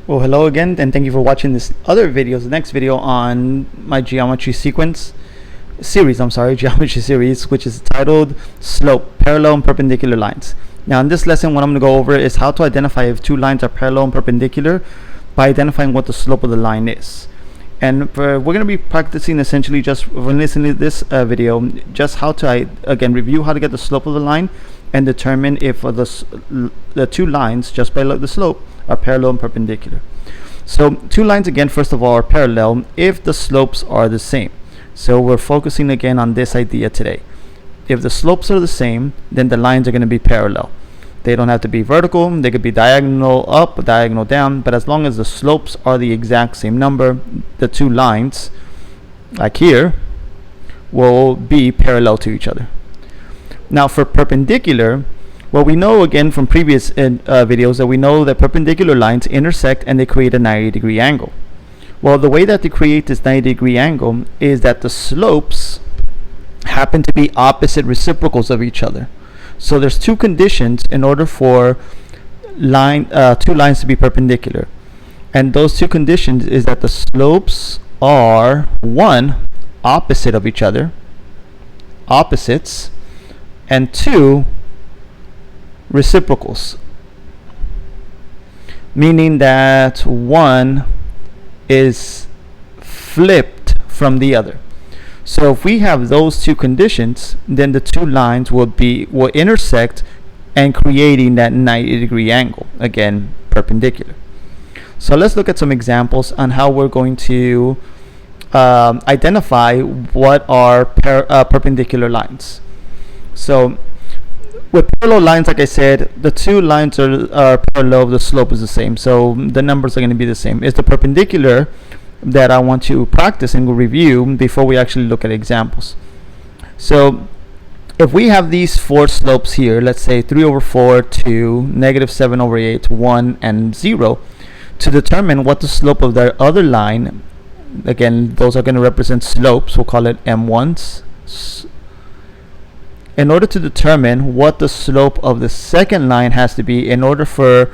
Well, hello again, and thank you for watching this other video, the next video on my geometry geometry series, which is titled Slope, Parallel and Perpendicular Lines. Now, in this lesson, what I'm going to go over is how to identify if two lines are parallel and perpendicular by identifying what the slope of the line is. And we're going to be practicing essentially just when listening to this video, just how to, again, review how to get the slope of the line and determine if the two lines, just by the slope, are parallel and perpendicular. So two lines, again, first of all, are parallel if the slopes are the same. So we're focusing again on this idea today. If the slopes are the same, then the lines are going to be parallel. They don't have to be vertical, they could be diagonal up, diagonal down, but as long as the slopes are the exact same number, the two lines, like here, will be parallel to each other. Now for perpendicular, well, we know again from previous videos that we know that perpendicular lines intersect and they create a 90-degree angle. Well, the way that they create this 90-degree angle is that the slopes happen to be opposite reciprocals of each other. So there's two conditions in order for two lines to be perpendicular. And those two conditions is that the slopes are, one, opposite of each other, opposites, and two, reciprocals, meaning that one is flipped from the other. So if we have those two conditions, then the two lines will intersect and creating that 90-degree angle, again perpendicular. So let's look at some examples on how we're going to identify what are perpendicular lines. So with parallel lines, like I said, the two lines are parallel, the slope is the same, so the numbers are going to be the same. It's the perpendicular that I want to practice and review before we actually look at examples. So if we have these four slopes here, let's say 3/4, 2, -7/8, 1, and 0, to determine what the slope of the other line, again, those are going to represent slopes, we'll call it M1s. In order to determine what the slope of the second line has to be in order for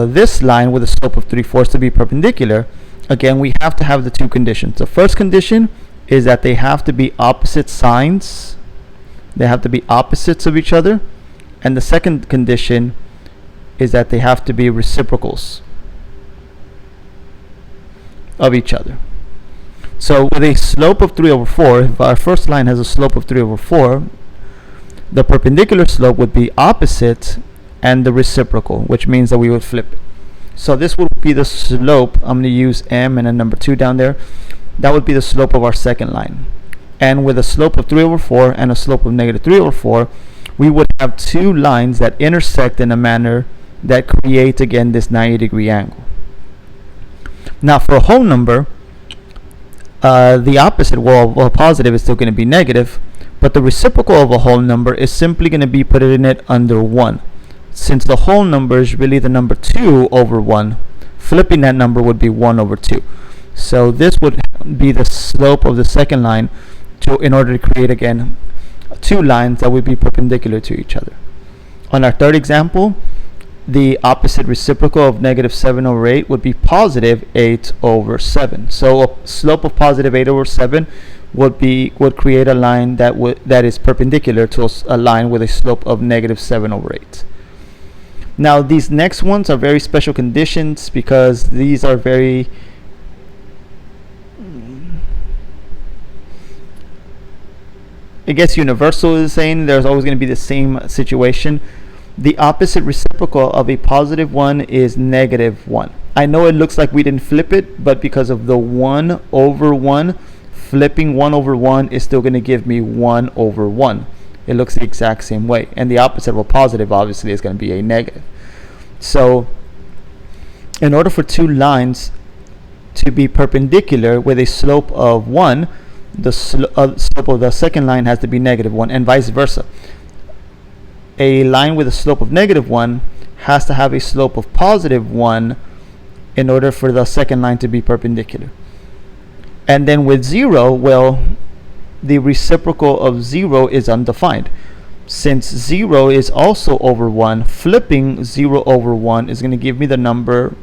this line with a slope of 3/4 to be perpendicular, again, we have to have the two conditions. The first condition is that they have to be opposite signs. They have to be opposites of each other. And the second condition is that they have to be reciprocals of each other. So with a slope of 3/4, if our first line has a slope of 3/4, the perpendicular slope would be opposite and the reciprocal, which means that we would flip it. So this would be the slope. I'm going to use M and a number 2 down there. That would be the slope of our second line. And with a slope of 3/4 and a slope of -3/4, we would have two lines that intersect in a manner that creates, again, this 90-degree angle. Now for a whole number, the opposite, well, positive is still going to be negative, but the reciprocal of a whole number is simply going to be putting it under 1. Since the whole number is really the number 2/1, flipping that number would be 1/2. So this would be the slope of the second line in order to create, again, two lines that would be perpendicular to each other. On our third example, the opposite reciprocal of -7/8 would be +8/7. So a slope of +8/7 would create a line that is perpendicular to a line with a slope of -7/8. Now these next ones are very special conditions because these are very universal is saying there's always going to be the same situation. The opposite reciprocal of a +1 is -1. I know it looks like we didn't flip it, but because of the 1/1, flipping 1/1 is still going to give me 1/1. It looks the exact same way. And the opposite of a positive, obviously, is going to be a negative. So in order for two lines to be perpendicular with a slope of 1, the slope of the second line has to be -1, and vice versa. A line with a slope of -1 has to have a slope of +1 in order for the second line to be perpendicular. And then with 0, well, the reciprocal of 0 is undefined. since 0 is also over 1, flipping 0 over 1 is going to give me the number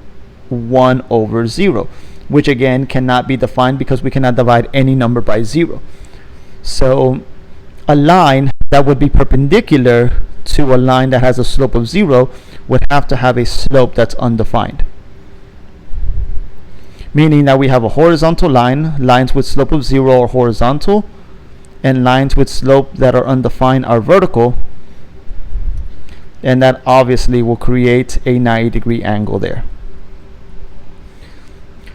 1 over 0, which again cannot be defined because we cannot divide any number by 0. So a line that would be perpendicular to a line that has a slope of 0 would have to have a slope that's undefined. Meaning that we have a horizontal line, lines with slope of 0 are horizontal, and lines with slope that are undefined are vertical, and that obviously will create a 90-degree angle there.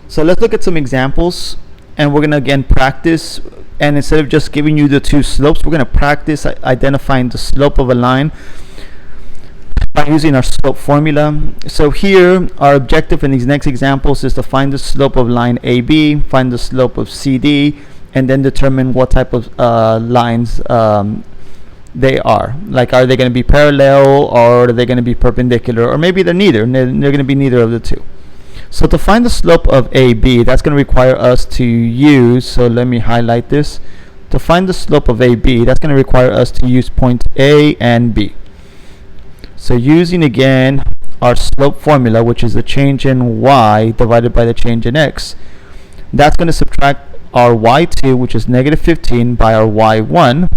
So let's look at some examples, and we're going to again practice, and instead of just giving you the two slopes, we're going to practice identifying the slope of a line by using our slope formula. So here our objective in these next examples is to find the slope of line AB, find the slope of CD, and then determine what type of lines they are. Like, are they going to be parallel, or are they going to be perpendicular, or maybe they're neither, and they're going to be neither of the two. So to find the slope of AB, that's going to require us to use, so let me highlight this. To find the slope of AB, that's going to require us to use point A and B. So using again our slope formula, which is the change in y divided by the change in x, that's going to subtract our y2, which is negative 15, by our y1,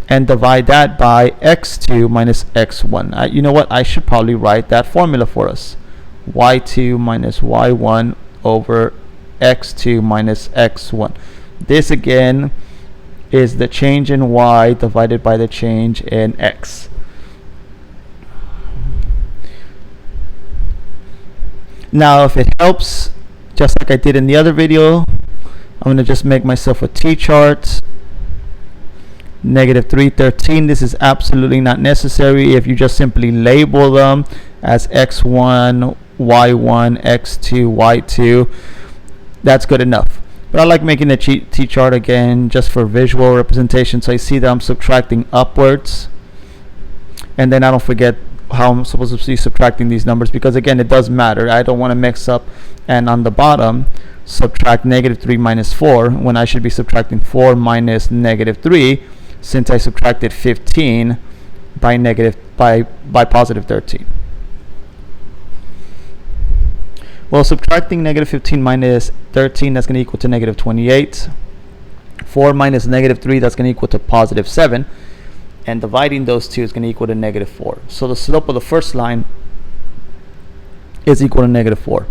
and divide that by x2 minus x1. You know what? I should probably write that formula for us. y2 minus y1 over x2 minus x1. This again is the change in y divided by the change in x. Now, if it helps, just like I did in the other video, I'm going to just make myself a t-chart. Negative 3, 13. This is absolutely not necessary. If you just simply label them as x1, y1, x2, y2, that's good enough. But I like making the t-chart again just for visual representation, so I see that I'm subtracting upwards, and then I don't forget how I'm supposed to be subtracting these numbers, because again it does matter. I don't want to mix up and on the bottom subtract negative 3 minus 4 when I should be subtracting 4 minus negative 3, since I subtracted 15 by positive 13. Well, subtracting negative 15 minus 13, that's going to equal to negative 28. 4 minus negative 3, that's going to equal to positive 7. And dividing those two is going to equal to negative 4. So the slope of the first line is equal to negative 4.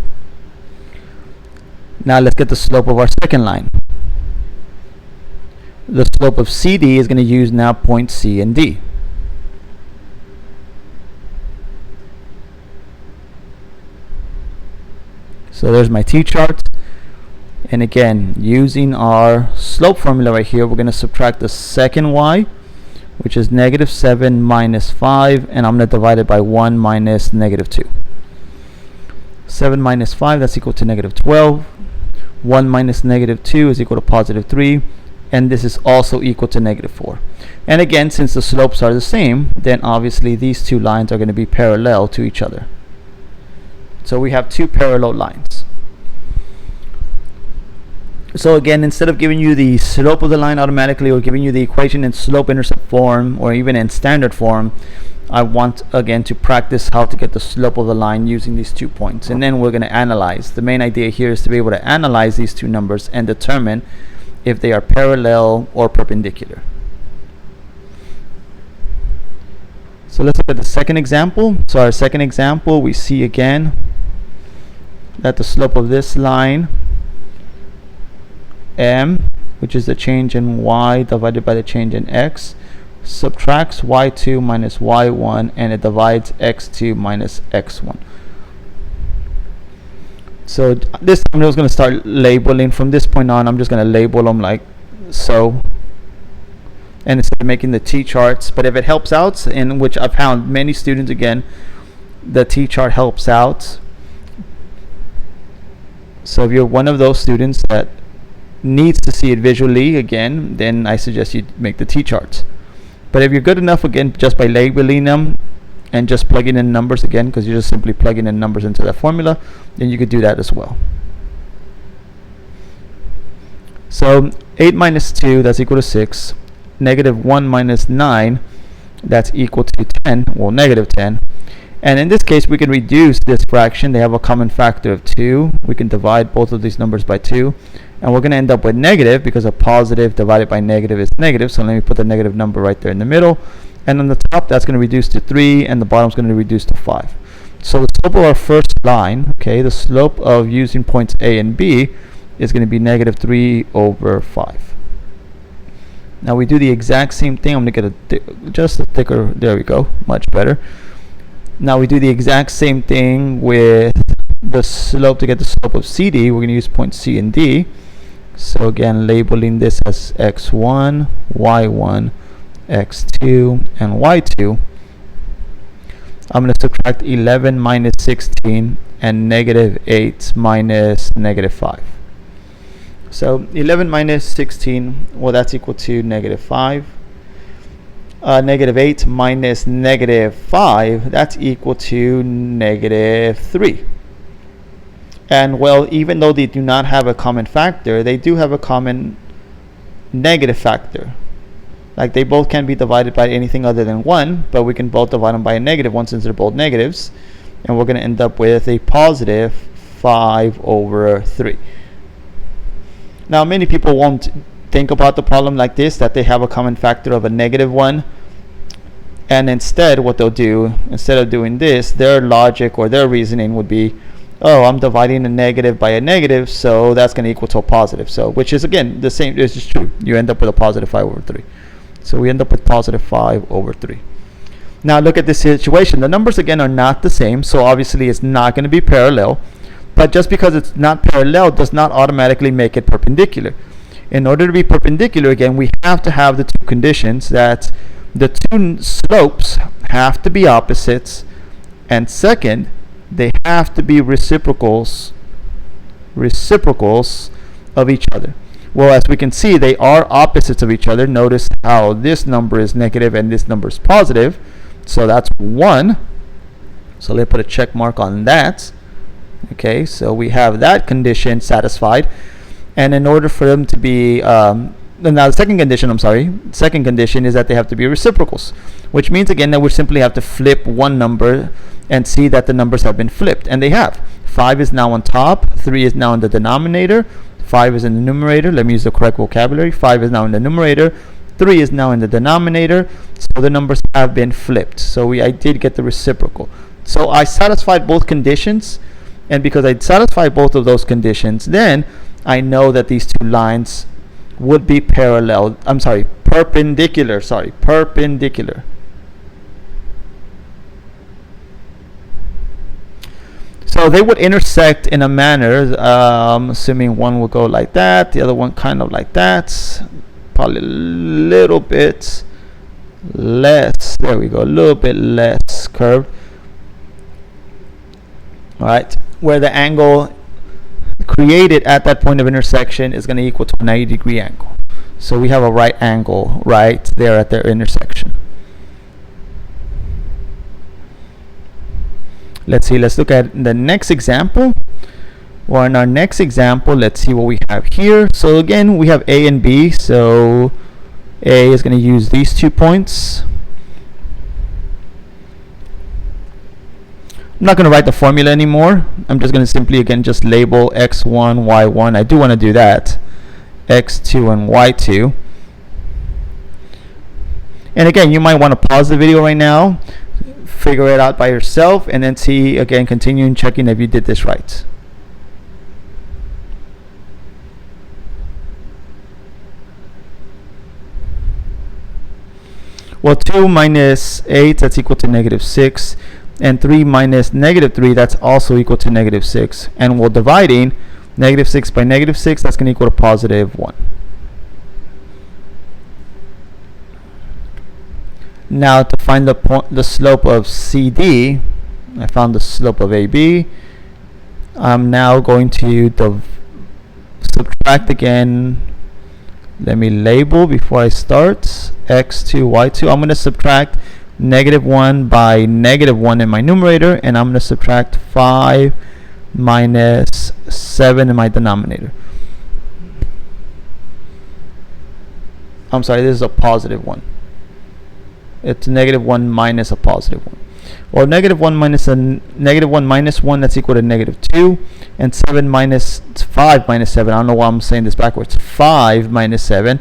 Now let's get the slope of our second line. The slope of CD is going to use now points C and D. So there's my t-chart, and again using our slope formula right here, we're going to subtract the second y, which is negative 7 minus 5, and I'm going to divide it by 1 minus negative 2. 7 minus 5, that's equal to negative 12. 1 minus negative 2 is equal to positive 3, and this is also equal to negative 4. And again, since the slopes are the same, then obviously these two lines are going to be parallel to each other. So we have two parallel lines. So again, instead of giving you the slope of the line automatically, or giving you the equation in slope-intercept form, or even in standard form, I want again to practice how to get the slope of the line using these 2 points, and then we're going to analyze. The main idea here is to be able to analyze these two numbers and determine if they are parallel or perpendicular. So let's look at the second example. So our second example, we see again that the slope of this line m, which is the change in y divided by the change in x, subtracts y2 minus y1, and it divides x2 minus x1. So this time I was going to start labeling. From this point on, I'm just going to label them like so, and instead of making the t-charts. But if it helps out, in which I've found many students, again, the t-chart helps out. So if you're one of those students that needs to see it visually, again, then I suggest you make the t-charts. But if you're good enough, again, just by labeling them and just plugging in numbers, again, because you're just simply plugging in numbers into that formula, then you could do that as well. So 8 minus 2, that's equal to 6. negative 1 minus 9, that's equal to 10, well, negative 10. And in this case, we can reduce this fraction. They have a common factor of 2. We can divide both of these numbers by 2. And we're going to end up with negative, because a positive divided by negative is negative. So let me put the negative number right there in the middle. And on the top, that's going to reduce to 3, and the bottom is going to reduce to 5. So the slope of our first line, okay, the slope of using points A and B is going to be negative 3 over 5. Now we do the exact same thing. I'm going to get just a thicker, there we go, much better. Now we do the exact same thing with the slope. To get the slope of CD, we're going to use points C and D. So again, labeling this as x1, y1, x2, and y2. I'm going to subtract 11 minus 16 and negative 8 minus negative 5. So 11 minus 16, well, that's equal to negative 5. Negative 8 minus negative 5, that's equal to negative 3. And well, even though they do not have a common factor, they do have a common negative factor. Like, they both can be divided by anything other than 1, but we can both divide them by a negative 1 since they're both negatives. And we're going to end up with a positive 5 over 3. Now, many people won't think about the problem like this, that they have a common factor of a negative 1. And instead, what they'll do, instead of doing this, their logic or their reasoning would be, oh, I'm dividing a negative by a negative, so that's going to equal to a positive. So, which is, again, the same, this is true. You end up with a positive 5 over 3. So we end up with positive 5 over 3. Now look at this situation. The numbers, again, are not the same, so obviously it's not going to be parallel. But just because it's not parallel does not automatically make it perpendicular. In order to be perpendicular, again, we have to have the two conditions, that the two slopes have to be opposites, and second, they have to be reciprocals of each other. Well, as we can see, they are opposites of each other. Notice how this number is negative and this number is positive. So that's 1. So let's put a check mark on that. Okay, so we have that condition satisfied. And in order for them to be, now the second condition is that they have to be reciprocals, which means, again, that we simply have to flip one number and see that the numbers have been flipped. And they have. 5 is now on top, 3 is now in the denominator, 5 is in the numerator. Let me use the correct vocabulary. 5 is now in the numerator, 3 is now in the denominator. So the numbers have been flipped. So I did get the reciprocal. So I satisfied both conditions, and because I satisfied both of those conditions, then I know that these two lines would be perpendicular. So they would intersect in a manner, assuming one will go like that, the other one kind of like that, probably a little bit less, there we go, a little bit less curved. Alright, where the angle created at that point of intersection is going to equal to a 90-degree angle. So we have a right angle right there at their intersection. Let's see, let's look at the next example. Well, in our next example, let's see what we have here. So again, we have A and B. So A is going to use these 2 points. I'm not going to write the formula anymore. I'm just going to simply, again, just label x1, y1. I do want to do that. x2 and y2. And again, you might want to pause the video right now, figure it out by yourself, and then see, again, continuing checking if you did this right. Well, 2 minus 8, that's equal to negative 6. And 3 minus negative 3, that's also equal to negative 6. And we're dividing negative 6 by negative 6, that's going to equal to positive 1. Now to find the slope of CD, I found the slope of AB. I'm now going to subtract again. Let me label before I start. X2, Y2. I'm going to subtract negative 1 by negative 1 in my numerator, and I'm going to subtract 5 minus 7 in my denominator. I'm sorry, this is a positive 1. It's negative 1 minus a positive 1. Well, negative 1 minus a negative 1 minus 1, that's equal to negative 2. And 7 minus 5 minus 7, I don't know why I'm saying this backwards. 5 minus 7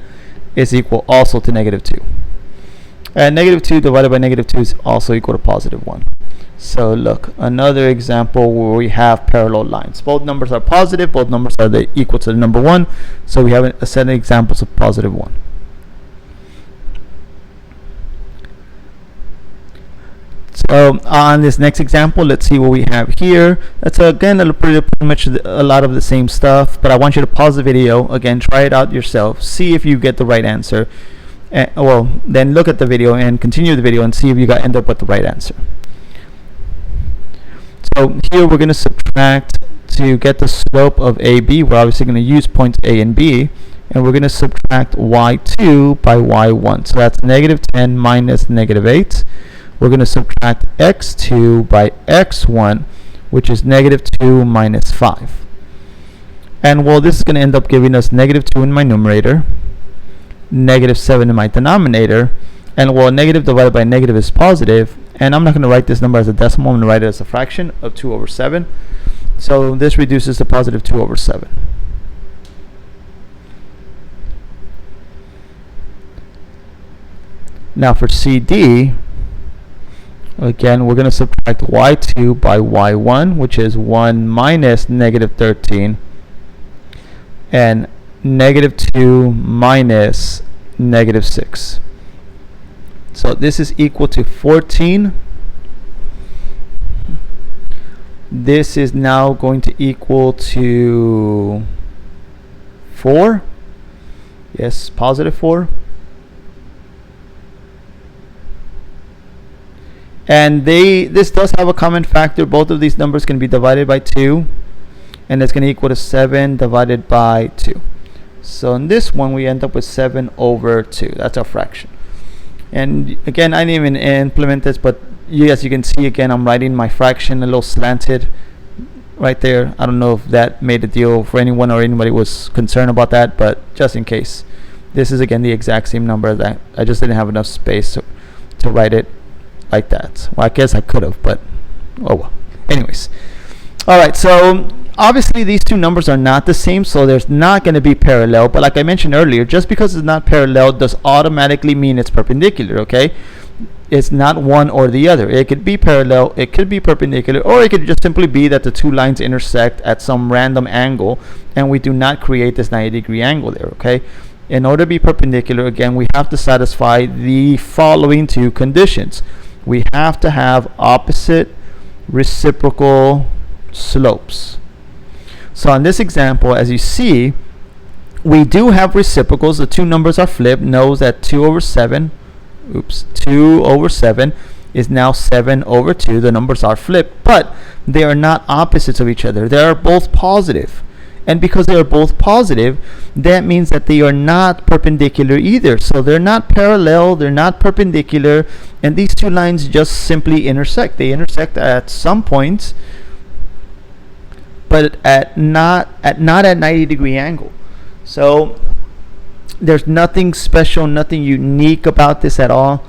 is equal also to negative 2. And negative 2 divided by negative 2 is also equal to positive 1. So look, another example where we have parallel lines. Both numbers are positive, both numbers are equal to the number 1. So we have a set of examples of positive 1. So on this next example, let's see what we have here. That's again pretty much a lot of the same stuff, but I want you to pause the video, again try it out yourself, see if you get the right answer, well then look at the video and continue the video and see if you end up with the right answer. So here we're going to subtract to get the slope of AB. We're obviously going to use points A and B, and we're going to subtract y2 by y1. So that's negative 10 minus negative 8. We're going to subtract x2 by x1, which is negative 2 minus 5. And well, this is going to end up giving us negative 2 in my numerator, negative 7 in my denominator, and well, negative divided by negative is positive, and I'm not going to write this number as a decimal, I'm going to write it as a fraction of 2 over 7. So this reduces to positive 2 over 7. Now for CD, again, we're going to subtract y2 by y1, which is 1 minus negative 13, and negative 2 minus negative 6. So this is equal to 14. This is now going to equal to 4. Yes, positive 4. And this does have a common factor. Both of these numbers can be divided by 2, and it's going to equal to 7 divided by 2. So in this one, we end up with 7 over 2. That's our fraction. And again, I didn't even implement this, but as you can see, again, I'm writing my fraction a little slanted right there. I don't know if that made a deal for anyone or anybody was concerned about that, but just in case, this is again the exact same number. That I just didn't have enough space to write it like that. Well, I guess I could have, but oh well. Anyways, all right, so obviously these two numbers are not the same, so there's not going to be parallel. But like I mentioned earlier, just because it's not parallel does automatically mean it's perpendicular. Okay, it's not one or the other. It could be parallel, it could be perpendicular, or it could just simply be that the two lines intersect at some random angle, and we do not create this 90-degree angle there. Okay, in order to be perpendicular, again, we have to satisfy the following two conditions. We have to have opposite reciprocal slopes. So in this example, as you see, we do have reciprocals. The two numbers are flipped. Notice that 2 over 7 is now 7 over 2. The numbers are flipped, but they are not opposites of each other. They are both positive. And because they are both positive, that means that they are not perpendicular either. So they're not parallel, they're not perpendicular, and these two lines just simply intersect. They intersect at some points, but not at 90-degree angle. So there's nothing special, nothing unique about this at all.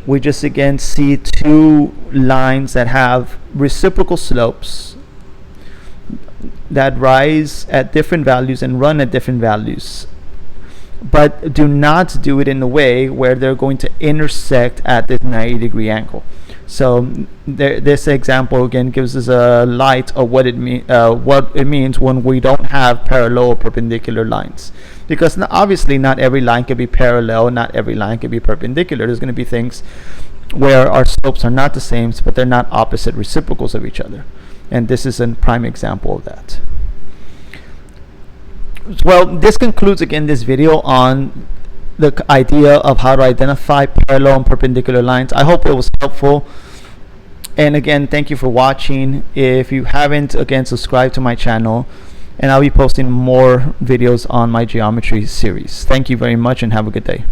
We just again see two lines that have reciprocal slopes that rise at different values and run at different values, but do not do it in a way where they're going to intersect at this 90-degree angle. So this example again gives us a light of what it means when we don't have parallel or perpendicular lines, because obviously not every line can be parallel, not every line can be perpendicular. There's going to be things where our slopes are not the same, but they're not opposite reciprocals of each other. And this is a prime example of that. Well, this concludes again this video on the idea of how to identify parallel and perpendicular lines. I hope it was helpful. And again, thank you for watching. If you haven't, again, subscribe to my channel, and I'll be posting more videos on my geometry series. Thank you very much and have a good day.